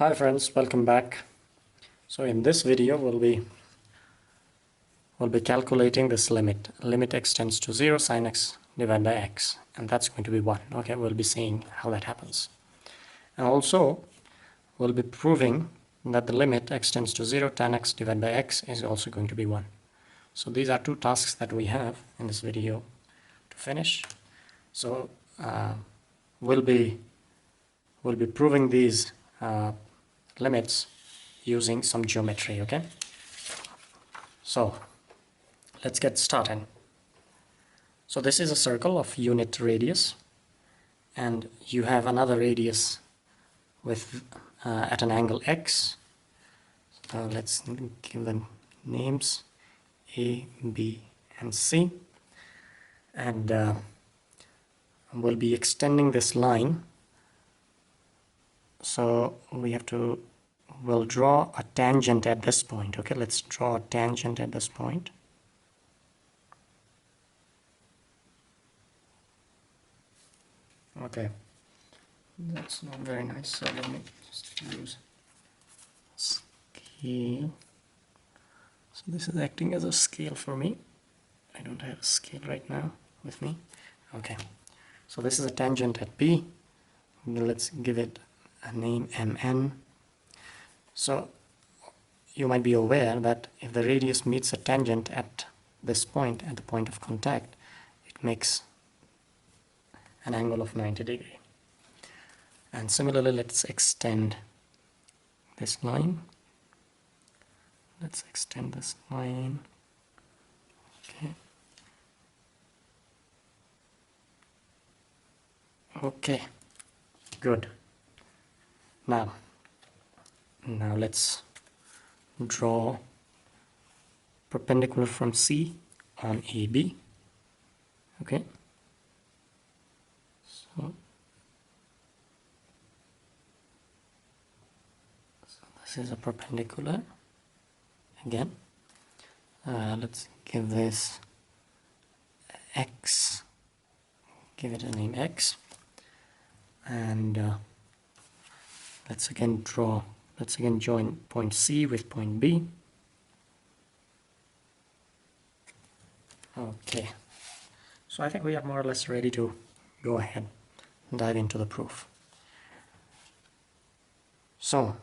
Hi friends, welcome back. So in this video we'll be calculating this limit. Limit x tends to 0 sin x divided by x, and that's going to be 1. Okay, we'll be seeing how that happens. And also we'll be proving that the limit x tends to 0 tan x divided by x is also going to be 1. So these are two tasks that we have in this video to finish. So we'll be proving these limits using some geometry. Okay, so let's get started. So this is a circle of unit radius, and you have another radius with at an angle x. So let's give them names A, B and C, and we'll be extending this line. So we'll draw a tangent at this point. Okay, let's draw a tangent at this point. Okay, that's not very nice, so let me just use scale. So this is acting as a scale for me. I don't have a scale right now with me. Okay, so this is a tangent at P. Let's give it a name MN. So you might be aware that if the radius meets a tangent at this point, at the point of contact, it makes an angle of 90 degrees. And similarly, let's extend this line. Let's extend this line. Okay. Okay, good. Now let's draw perpendicular from C on AB. Okay, so this is a perpendicular again. Let's give this X, give it a name X, and let's again join point C with point B. Okay, so I think we are more or less ready to go ahead and dive into the proof. So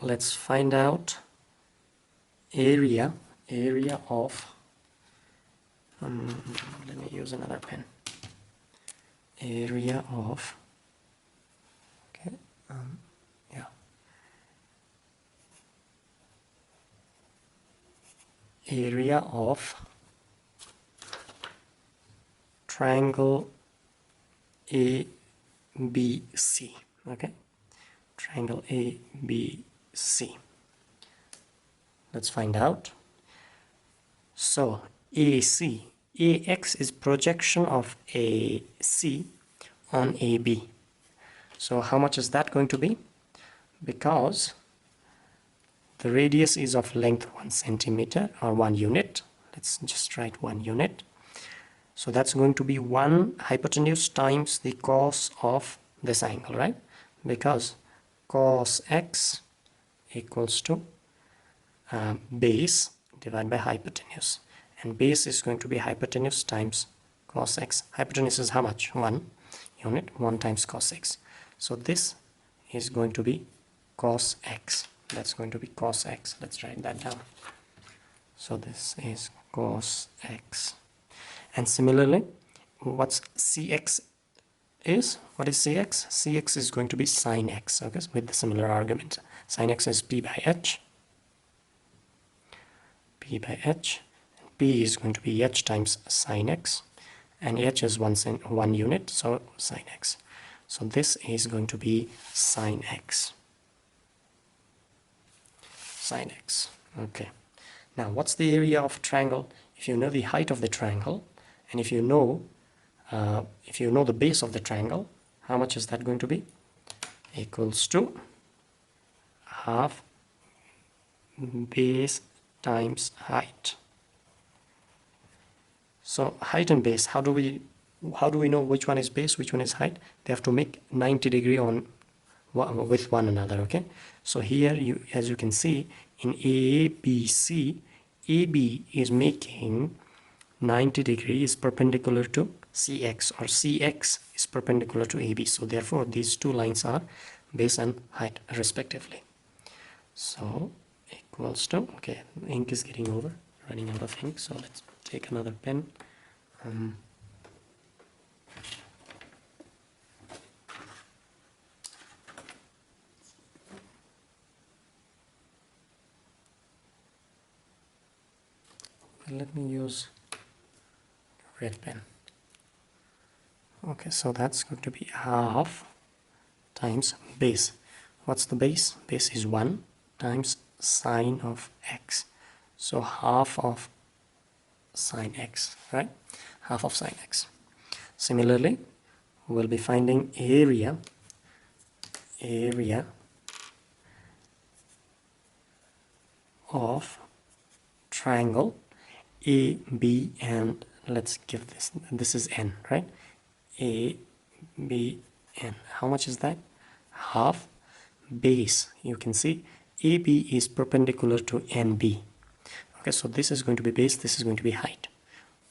let's find out area of let me use another pen. Area of area of triangle ABC. Okay, triangle ABC. Let's find out. So AX is projection of AC on AB. So how much is that going to be? Because the radius is of length 1 centimeter or 1 unit. Let's just write 1 unit. So that's going to be 1 hypotenuse times the cos of this angle, right? Because cos x equals to base divided by hypotenuse. And base is going to be hypotenuse times cos x. Hypotenuse is how much? 1 unit, 1 times cos x. So this is going to be cos x. That's going to be cos x. Let's write that down. So this is cos x. And similarly, what's cx is? What is cx? Cx is going to be sin x. Okay, so with the similar argument. Sin x is p by h. P by h. P is going to be h times sin x. And h is 1 unit, so sin x. So this is going to be sin x. Sin x. Okay. Now, what's the area of a triangle? If you know the height of the triangle, and if you know the base of the triangle, how much is that going to be? Equals to half base times height. So height and base, how do we know which one is base, which one is height? They have to make 90 degree on with one another. Okay, so here you, as you can see, in ABC, AB is making 90 degrees perpendicular to CX, or CX is perpendicular to AB. So therefore these two lines are base and height respectively. So equals to, okay, ink is getting over, running out of ink, so let's take another pen. Let me use red pen. Okay, so that's going to be half times base. What's the base? Base is 1 times sine of x. So half of sine x, right? Half of sine x. Similarly, we'll be finding area of triangle A, B, and let's give this is n, right? A, B, n. How much is that? Half base. You can see AB is perpendicular to NB. Okay, so this is going to be base, this is going to be height,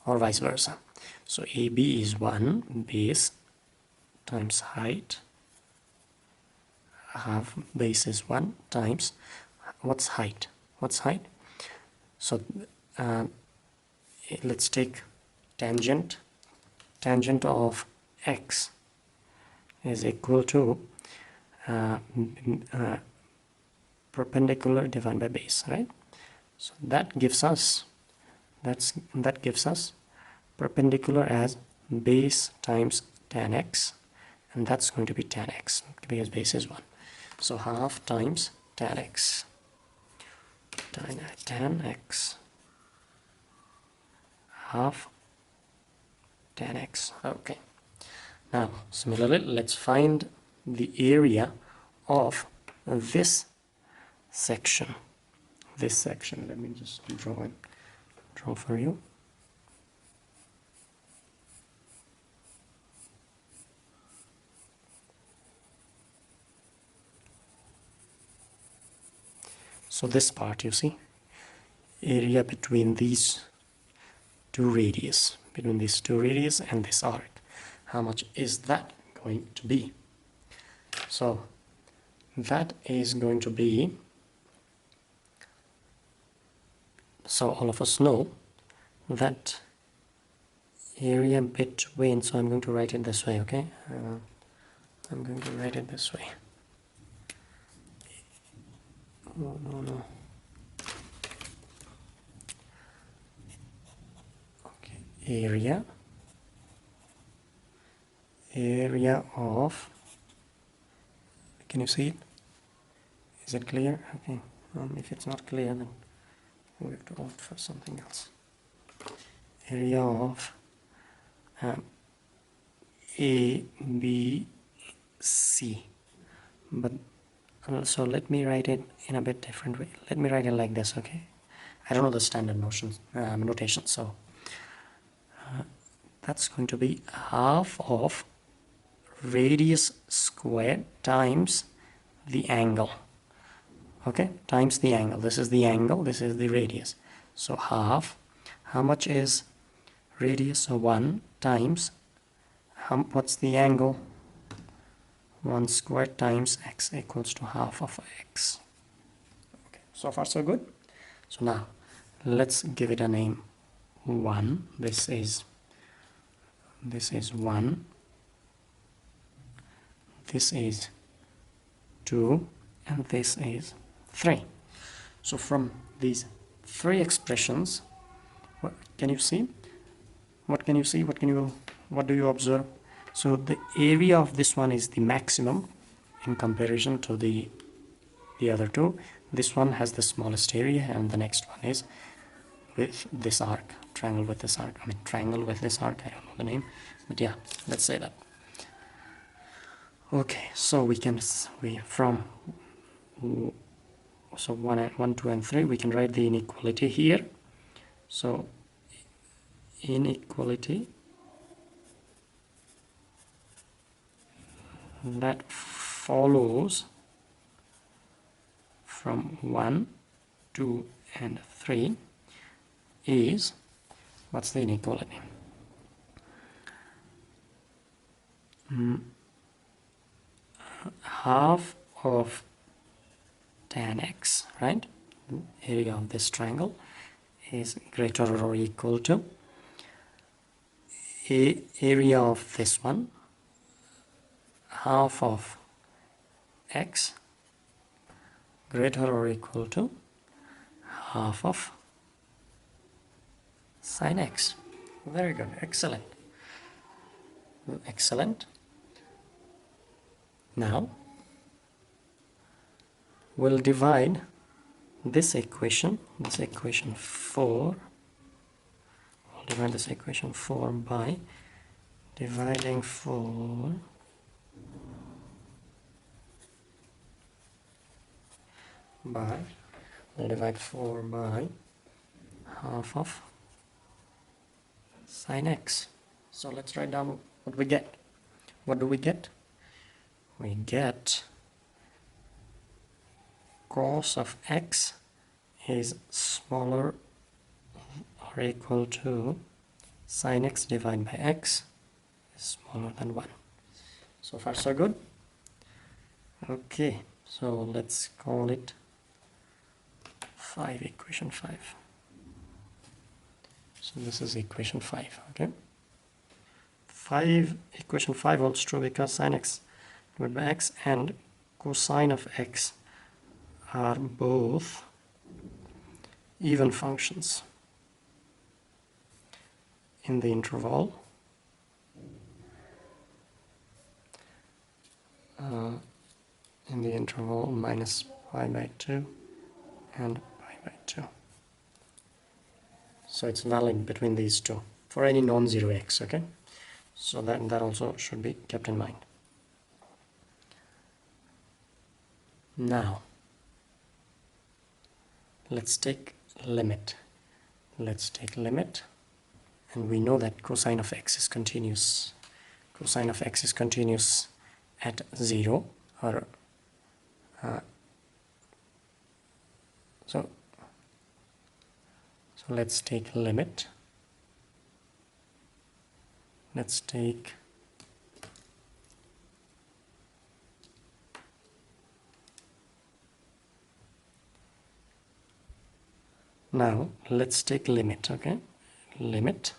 or vice versa. So AB is 1 base times height. Half base is 1 times, what's height? What's height? So let's take tangent of x is equal to perpendicular divided by base, right? So that gives us perpendicular as base times tan x, and that's going to be tan x because base is 1. So half times tan x, tan x, half tan x. Okay, now similarly let's find the area of this section. Let me just draw for you. So this part, you see, area between these two radius, and this arc, how much is that going to be? So that is going to be, so all of us know that area between, so I'm going to write it this way, okay? I'm going to write it this way. No. Okay, area of, can you see it? Is it clear? Okay, if it's not clear, then we have to opt for something else. Area of A, B, C. But so let me write it in a bit different way. Let me write it like this, okay? I don't know the standard notation, so that's going to be half of radius squared times the angle. Okay, times the angle. This is the angle, this is the radius. So half, how much is radius? So 1 times, what's the angle? 1 squared times x equals to half of x. Okay, so far so good. So now let's give it a name. 1, this is 1, this is 2, and this is 3. So from these 3 expressions, what can you see? What do you observe? So the area of this one is the maximum in comparison to the other two. This one has the smallest area, and the next one is with this arc, triangle with this arc. Triangle with this arc, I don't know the name, but yeah, let's say that. Okay, so from 1, 2, and 3, we can write the inequality here. So inequality that follows from 1, 2 and 3 is, what's the inequality? Half of tan x, right? The area of this triangle is greater or equal to area of this one, half of x, greater or equal to half of sine x. Very good, excellent. Excellent. Now we'll divide this equation 4, we'll divide this equation 4 by dividing 4 by, we'll divide 4 by half of sine x. So let's write down what we get. What do we get? We get cos of x is smaller or equal to sine x divided by x is smaller than 1. So far so good. Okay, so let's call it 5, equation 5. So this is equation 5, okay? Equation 5 holds true because sine x divided by x and cosine of x are both even functions in the interval minus pi by 2 and pi by 2. So it's valid between these two for any non-zero x, okay? So that also should be kept in mind. Now let's take limit. And we know that cosine of x is continuous. Cosine of x is continuous at 0, or so let's take limit. Let's take now let's take limit, okay? Limit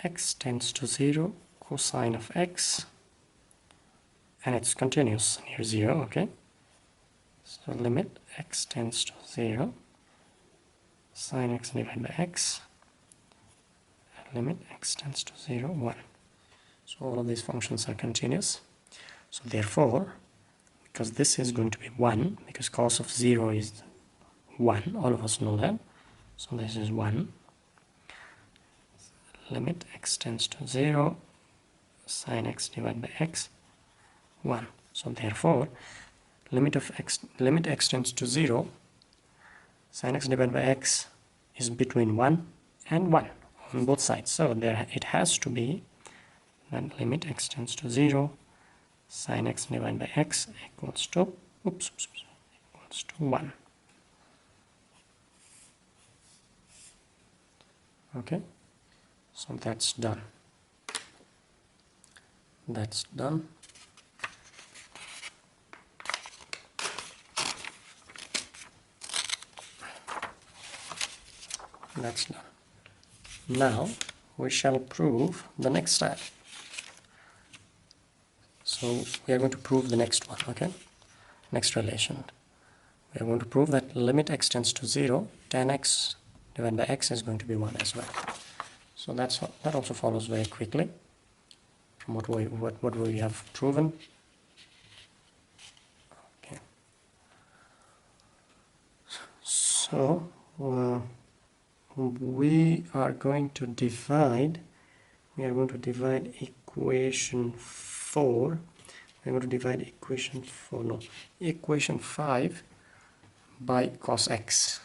x tends to 0, cosine of x, and it's continuous near 0, okay? So limit x tends to 0, sine x divided by x, limit x tends to 0, 1. So all of these functions are continuous. So therefore, because this is going to be 1, because cos of 0 is 1, all of us know that. So this is 1. Limit x tends to 0, sine x divided by x, 1. So therefore, limit x tends to 0, sine x divided by x is between 1 and 1 on both sides. So there it has to be that limit x tends to 0, sine x divided by x equals to 1. Okay, so that's done. That's done. That's done. Now we shall prove the next step. So we are going to prove the next one, okay? Next relation. We are going to prove that limit x tends to 0, tan x divided by x is going to be 1 as well. So that also follows very quickly from what we have proven. Okay. So we are going to divide equation 4. We're going to divide equation 5 by cos x.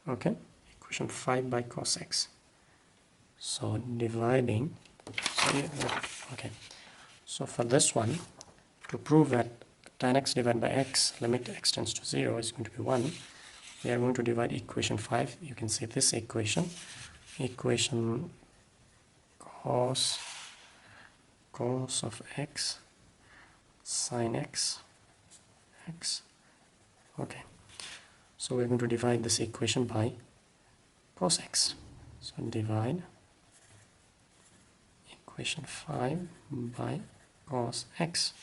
Okay, equation 5 by cos x. So dividing, okay, So for this one, to prove that tan x divided by x, limit x tends to 0, is going to be 1, we are going to divide equation 5. You can say this equation cos of x sin x. Okay, so we're going to divide this equation by cos x. So divide equation 5 by cos x.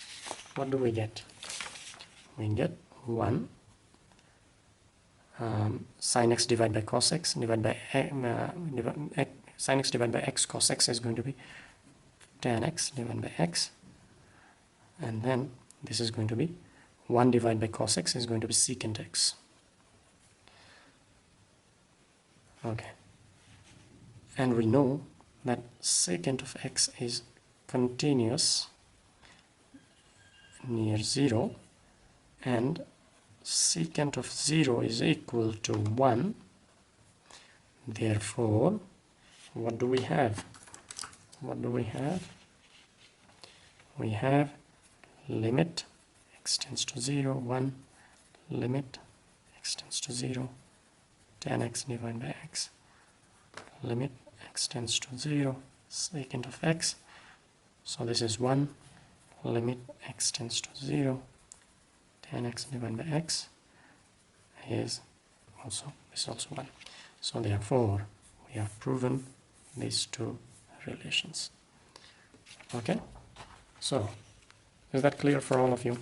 What do we get? We get 1 sin x divided by cos x divided by sin x divided by x cos x is going to be tan x divided by x, and then this is going to be 1 divided by cos x is going to be secant x. Okay, and we know that secant of x is continuous near 0, and secant of 0 is equal to 1. Therefore, what do we have? We have limit x tends to 0, 1, limit x tends to 0, tan x divided by x, limit x tends to 0, secant of x. So this is 1, limit x tends to 0, tan x divided by x is also 1. So therefore, we have proven these two relations. Okay, so is that clear for all of you?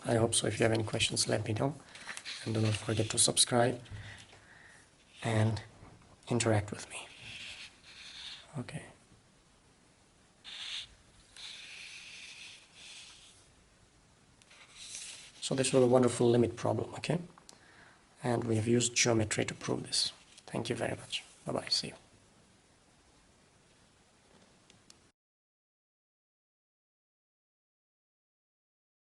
I hope so. If you have any questions, let me know, and do not forget to subscribe and interact with me. Okay. So this was a wonderful limit problem, okay? And we have used geometry to prove this. Thank you very much. Bye-bye. See you.